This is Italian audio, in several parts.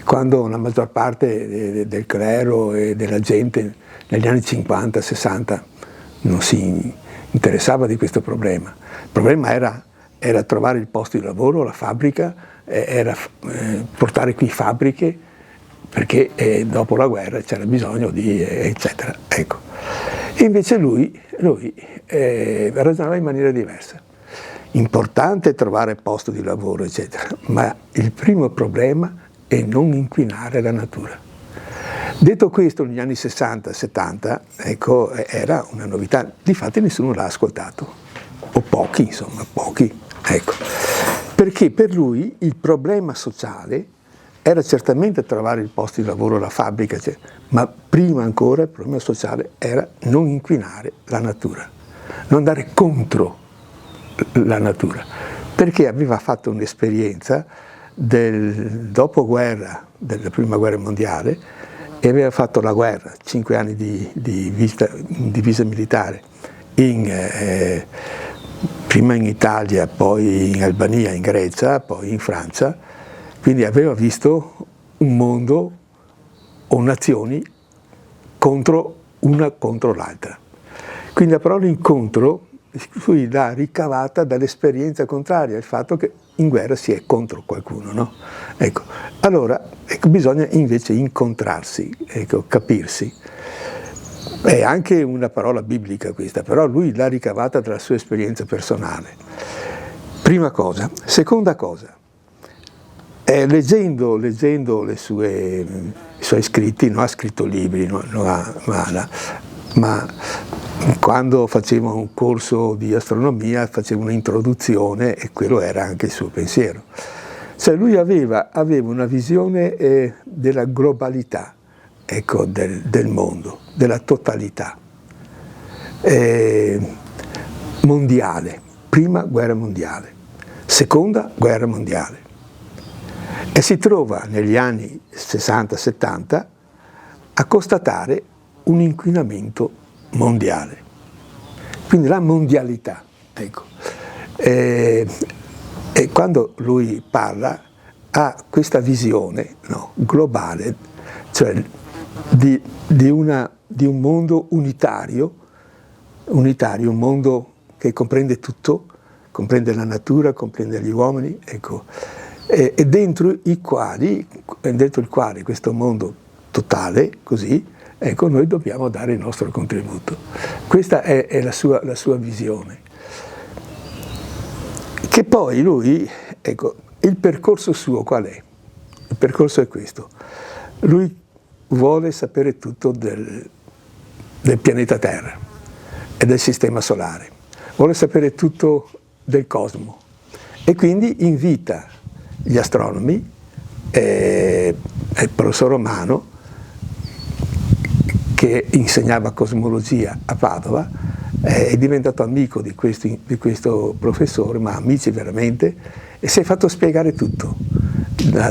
quando la maggior parte del clero e della gente negli anni 50, 60 non si interessava di questo problema. Il problema era trovare il posto di lavoro, la fabbrica, era portare qui fabbriche, perché dopo la guerra c'era bisogno di eccetera. Ecco. E invece lui ragionava in maniera diversa. Importante trovare posto di lavoro, eccetera, ma il primo problema è non inquinare la natura. Detto questo, negli anni 60-70, ecco, era una novità, difatti nessuno l'ha ascoltato, o pochi, insomma, pochi, ecco. Perché per lui il problema sociale era certamente trovare il posto di lavoro, la fabbrica, eccetera, ma prima ancora il problema sociale era non inquinare la natura, non andare contro la natura, perché aveva fatto un'esperienza del dopoguerra, della prima guerra mondiale, e aveva fatto la guerra, 5 anni di divisa militare, prima in Italia, poi in Albania, in Grecia, poi in Francia, quindi aveva visto un mondo o nazioni una contro l'altra. Quindi la parola incontro lui l'ha ricavata dall'esperienza contraria, il fatto che in guerra si è contro qualcuno, no? Ecco, allora bisogna invece incontrarsi, ecco, capirsi. È anche una parola biblica questa, però lui l'ha ricavata dalla sua esperienza personale. Prima cosa. Seconda cosa, leggendo i suoi scritti, non ha scritto libri, ma quando facevo un corso di astronomia facevo un'introduzione e quello era anche il suo pensiero. Cioè lui aveva una visione della globalità, ecco, del mondo, della totalità mondiale, prima guerra mondiale, seconda guerra mondiale, e si trova negli anni 60-70 a constatare un inquinamento mondiale, quindi la mondialità, ecco. E quando lui parla ha questa visione, no, globale, cioè di un mondo unitario, un mondo che comprende tutto, comprende la natura, comprende gli uomini, ecco, e dentro il quale questo mondo totale, così, ecco, noi dobbiamo dare il nostro contributo. Questa è la sua visione. Che poi lui, ecco, il percorso suo qual è? Il percorso è questo. Lui vuole sapere tutto del pianeta Terra e del sistema solare, vuole sapere tutto del cosmo e quindi invita gli astronomi e il professor Romano, che insegnava cosmologia a Padova, è diventato amico di questo professore, ma amici veramente, e si è fatto spiegare tutto,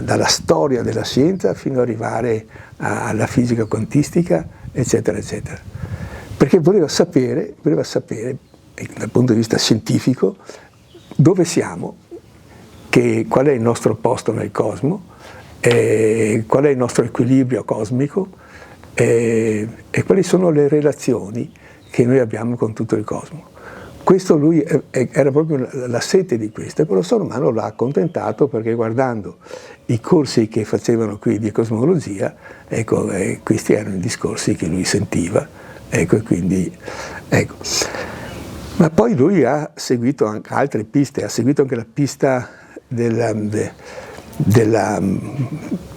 dalla storia della scienza fino ad arrivare alla fisica quantistica, eccetera, eccetera. Perché voleva sapere, dal punto di vista scientifico, dove siamo, qual è il nostro posto nel cosmo, qual è il nostro equilibrio cosmico, e quali sono le relazioni che noi abbiamo con tutto il cosmo. Questo lui era proprio la sete di questo, e il professor Romano l'ha accontentato, perché guardando i corsi che facevano qui di cosmologia, ecco, questi erano i discorsi che lui sentiva, ecco, e quindi, ecco. Ma poi lui ha seguito anche altre piste, ha seguito anche la pista della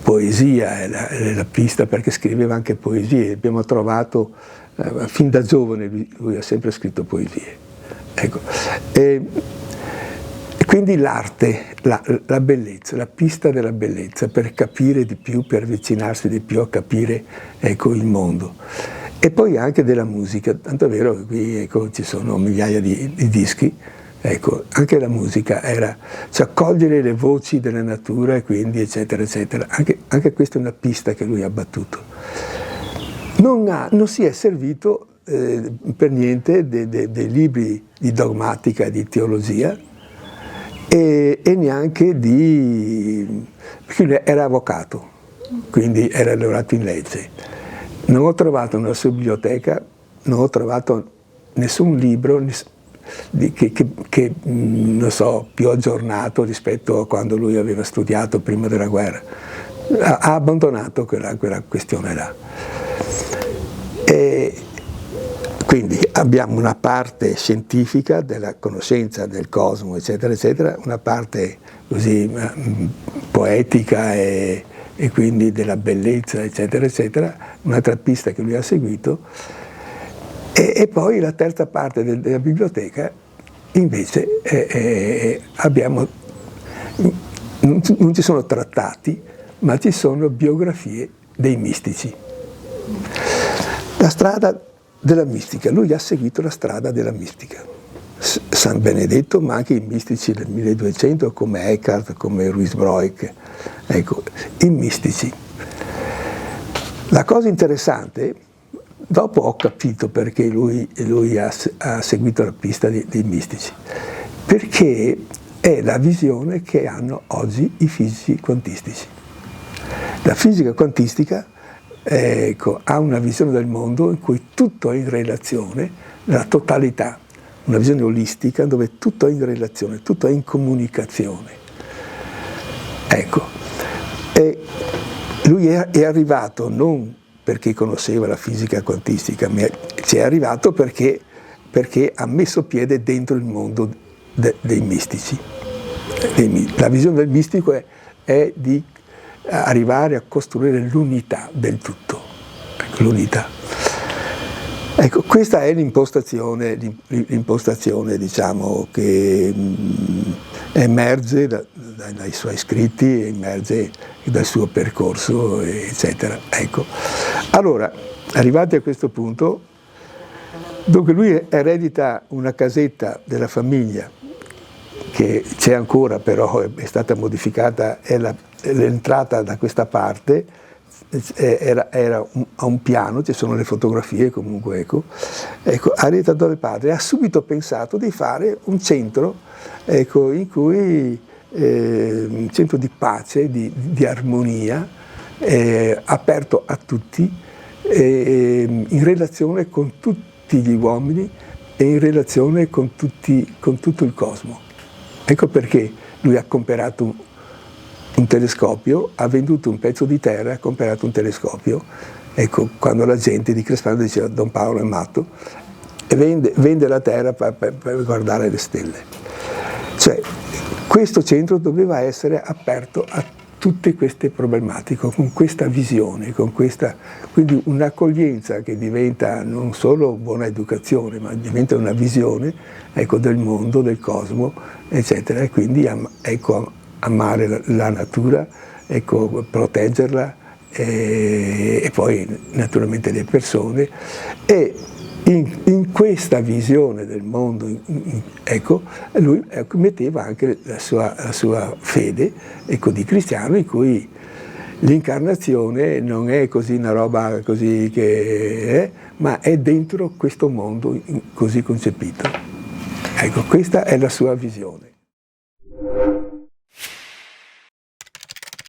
poesia, la pista perché scriveva anche poesie. Abbiamo trovato, fin da giovane lui ha sempre scritto poesie. Ecco. E quindi l'arte, la bellezza, la pista della bellezza, per capire di più, per avvicinarsi di più a capire, ecco, il mondo. E poi anche della musica, tanto è vero che qui, ecco, ci sono migliaia di dischi. Ecco, anche la musica era, cioè, cogliere le voci della natura e quindi eccetera eccetera, anche questa è una pista che lui ha battuto. Non si è servito per niente dei libri di dogmatica e di teologia e neanche perché lui era avvocato, quindi era laureato in legge. Non ho trovato nella sua biblioteca, non ho trovato nessun libro che non so, più aggiornato rispetto a quando lui aveva studiato prima della guerra. Ha abbandonato quella questione là. E quindi abbiamo una parte scientifica della conoscenza del cosmo, eccetera, eccetera, una parte così poetica e quindi della bellezza, eccetera, eccetera, un'altra pista che lui ha seguito, e poi la terza parte della biblioteca invece non ci sono trattati, ma ci sono biografie dei mistici. La strada della mistica, lui ha seguito la strada della mistica. San Benedetto, ma anche i mistici del 1200 come Eckhart, come Ruysbroek, ecco, i mistici. La cosa interessante, dopo ho capito perché lui ha seguito la pista dei mistici, perché è la visione che hanno oggi i fisici quantistici. La fisica quantistica ha una visione del mondo in cui tutto è in relazione, la totalità, una visione olistica dove tutto è in relazione, tutto è in comunicazione. Ecco, e lui è arrivato non perché conosceva la fisica quantistica, ma ci è arrivato perché ha messo piede dentro il mondo dei mistici. La visione del mistico è di arrivare a costruire l'unità del tutto, ecco, l'unità. Ecco, questa è l'impostazione diciamo, che emerge dai suoi scritti, emerge dal suo percorso, eccetera. Ecco. Allora, arrivati a questo punto, dunque lui eredita una casetta della famiglia, che c'è ancora però è stata modificata, l'entrata da questa parte era a un piano, ci sono le fotografie comunque, ecco, ha ereditato dal padre, ha subito pensato di fare un centro, ecco, in cui un centro di pace, di armonia, aperto a tutti, in relazione con tutti gli uomini e in relazione con tutto il cosmo. Ecco perché lui ha comprato un telescopio, ha venduto un pezzo di terra, ha comprato un telescopio. Ecco, quando la gente di Crespano diceva Don Paolo è matto, e vende la terra per guardare le stelle. Cioè, questo centro doveva essere aperto a tutte queste problematiche, con questa visione, quindi un'accoglienza che diventa non solo buona educazione, ma diventa una visione, ecco, del mondo, del cosmo, eccetera, e quindi ecco, amare la natura, ecco, proteggerla e poi naturalmente le persone, e in questa visione del mondo, ecco, lui metteva anche la sua fede, ecco, di cristiano, in cui l'incarnazione non è così una roba così che è, ma è dentro questo mondo così concepito. Ecco, questa è la sua visione.